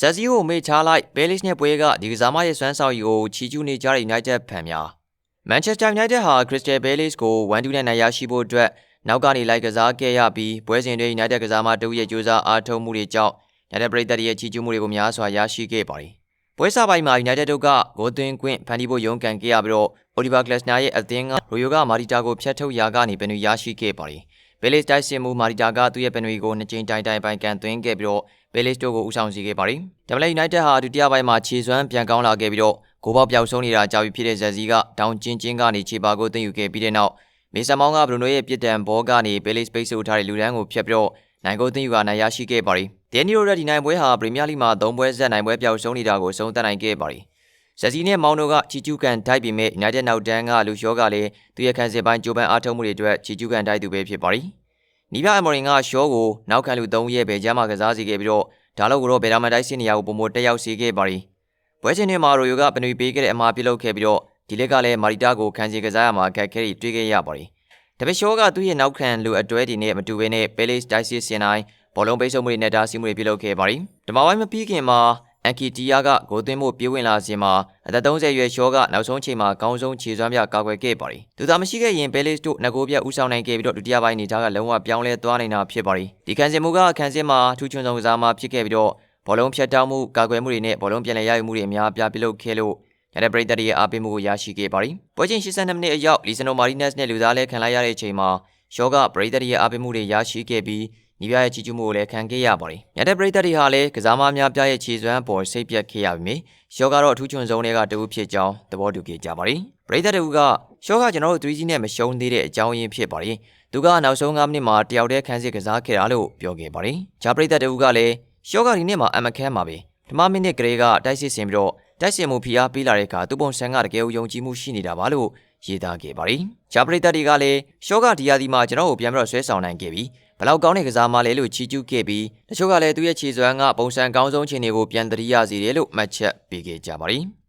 ဇက်စီကိုမေ့ချလိုက်ဘဲလစ်နဲ့ပွဲကဒီကစားမရဲ့စွမ်းဆောင်ရည်ကိုချီကျူးနေကြတဲ့ United ဖန်များမန်ချက်စတာ United ဟာ Crystal Palace ကို 1-2 နဲ့နိုင်ရရှိဖို့အတွက်နောက်ကနေလိုက်ကစားခဲ့ရပြီးပွဲစဉ်တွင် United ကစားမတဦးရဲ့ကြိုးစားအားထုတ်မှုတွေကြောင့် United ပရိသတ်ရဲ့ချီကျူးမှုတွေကိုများစွာရရှိခဲ့ပါတယ်။ပွဲစားပိုင်းမှာ United တို့ကဂိုးသွင်းခွင့်ဖန်တီးဖို့ရုန်းကန်ခဲ့ရပြီးတော့ Oliver Glasner ရဲ့အသင်းကရိုယိုကမာရီတာကိုဖျက်ထုတ်ရာကနေပင်ရရှိခဲ့ပါတယ်။ Palace တိုက်စစ်မှုမာရီတာကသူ့ရဲ့ပင်တွေကိုနှစ်ကြိမ်တိုင်ပိုင်ကန်သွင်းခဲ့ပြီးတော့Palace တို့ကိုဦးဆောင်စေခဲ့ပါတယ်။ဒါပေမဲ့ United ဟာဒုတိယပိုင်းမှာခြေစွမ်းပြန်ကောင်းလာခဲ့ပြီးတော့ဂိုးပေါက်ပျောက်ဆုံးနေတာကြောက်ပြီးဖြစ်တဲ့ဇက်စီကတောင်ကျင်းကနေခြေပါကိုသိမ်းယူခဲ့ပြီးတဲ့နောက်မေဆန်မောင်းကဘရူနိုရဲ့ပြစ်ဒဏ်ဘောကနေ Palace ပိတ်ဆို့ထားတဲ့လူဒန်းကိုဖျက်ပြီးတော့နိုင်ကိုသိမ်းယူကနိုင်ရရှိခဲ့ပါတယ်။ဒန်နီယိုရက်ဒီနိုင်ပွဲဟာပရီးမီးယားလိမှာ3ပွဲဆက်နိုင်ပွဲပျောက်ဆုံးနေတာကိုဆုံးသက်နိုင်ခဲ့ပါတယ်။ဇက်စီနဲ့မောင်တို့ကချီကျူးကန်တိုက်ပြီးမဲ့ United နောက်တန်းကလူရှော့ကလည်းသူရဲ့ခန်းစစ်ပိုင်းကြိုးပမ်းအားထုတ်မှုတွေအတွက်ချီကျူးကန်တိုက်သူပဲဖြစ်ပါတယ်။နီးပြအမေရိန်ကရှော့ကိုနောက်ခံလူ3ရဲ့ဘယ်ကျမ်းမှာကစားစီခဲ့ပြီးတော့ဒါလို့ကိုတော့ဗေဒါမန်တိုက်စစ်နေရာကိုပုံမတက်ရောက်စေခဲ့ပါတယ်။ပွဲစဉ်တွေမှာရိုယိုကပနွေပေးခဲ့တဲ့အမှားပြုလုပ်ခဲ့ပြီးတော့ဒီလက်ကလည်းမာရီတာကိုခံစီကစားရမှာအခက်အခဲတွေတွေ့ခဲ့ရပါတယ်။ဒါပေမဲ့ရှော့ကသူ့ရဲ့နောက်ခံလူအတွဲတွေနဲ့မတူဘဲနဲ့ Palace တိုက်စစ်စင်တိုင်းဘောလုံးပိတ်ဆို့မှုတွေနဲ့တားဆီးမှုတွေပြုလုပ်ခဲ့ပါတယ်။ဓမ္မပိုင်းမပြီးခင်မှာအန်ကီတီယာကဂိုးသွင်းမှုပြေးဝင်လာစဉ်မှာအသက်30ရွယ်ရှော့ကနောက်ဆုံးချိန်မှာကောင်းဆုံးခြေစွမ်းပြကာကွယ်ခဲ့ပါတယ်။သူသာမရှိခဲ့ရင် Palace တို့နှစ်ဂိုးပြဦးဆောင်နိုင်ခဲ့ပြီးတော့ဒုတိယပိုင်းနေသားကလုံးဝပြောင်းလဲသွားနေတာဖြစ်ပါတယ်။ဒီခံစစ်မှုကခံစစ်မှာထူးချွန်ဆုံးကစားမှဖြစ်ခဲ့ပြီးတော့ဘောလုံးဖြတ်တောက်မှုကာကွယ်မှုတွေနဲ့ဘောလုံးပြန်လည်ရယူမှုတွေအများအပြားပြုလုပ်ခဲ့လို့ရတဲ့ပရိသတ်ရဲ့အားပေးမှုကိုရရှိခဲ့ပါတယ်။ပွဲချိန်82မိနစ်အရောက်လီဆန်နိုမာရီနက်စ်နဲ့လူသားလဲခံလိုက်ရတဲ့အချိန်မှာရှော့ကပရိသတ်ရဲ့အားပေးမှုတွေရရှိခဲ့ပြီးညီပြရဲ့ချီကျူးမှုကိုလည်းခံခဲ့ရပါတယ်။ရတဲ့ပရိသတ်တွေဟာလည်းကစားမများပြရဲ့ခြေစွမ်းပေါ်စိတ်ပြတ်ခဲ့ရပြီ။ရှော့ကတော့အထူးချွန်ဆုံးတွေကတဦးဖြစ်ကြောင်းသဘောတူခဲ့ကြပါတယ်။ပရိသတ်တွေကရှော့ကကျွန်တော်တို့3-0နဲ့မရှုံးသေးတဲ့အကြောင်းရင်းဖြစ်ပါတယ်။သူကနောက်ဆုံး9မိနစ်မှာတယောက်တည်းခန်းစစ်ကစားခဲ့တာလို့ပြောခဲ့ပါတယ်။ဂျာပရိသတ်တွေကလည်းရှော့ကဒီနေ့မှာအမခန်းမှာပဲဓမ္မမိနစ်ကလေးကတိုက်စစ်ဆင်ပြီးတော့တိုက်စစ်မှုဖိအားပေးလာတဲ့အခါသူ့ပုံစံကတကယ်ယုံကြည်မှုရှိနေတာပါလို့ရေးသားခဲ့ပါတယ်။ဂျာပရိသတ်တွေကလည်းရှော့ကဒီယာဒီမှာကျွန်တော်ကိုပြန်ပြီးတော့ဆွဲဆောင်နိုင်ခဲ့ပြီဘလောက်ကောင်းတဲ့ကစားမလဲလို့ချီးကျူးခဲ့ပြီးတချို့ကလည်းသူ့ရဲ့ခြေစွမ်းကပုံစံကောင်းဆုံးခြေနေကိုပြန်သတိရစေတယ်လို့မှတ်ချက်ပေးခဲ့ကြပါတယ်။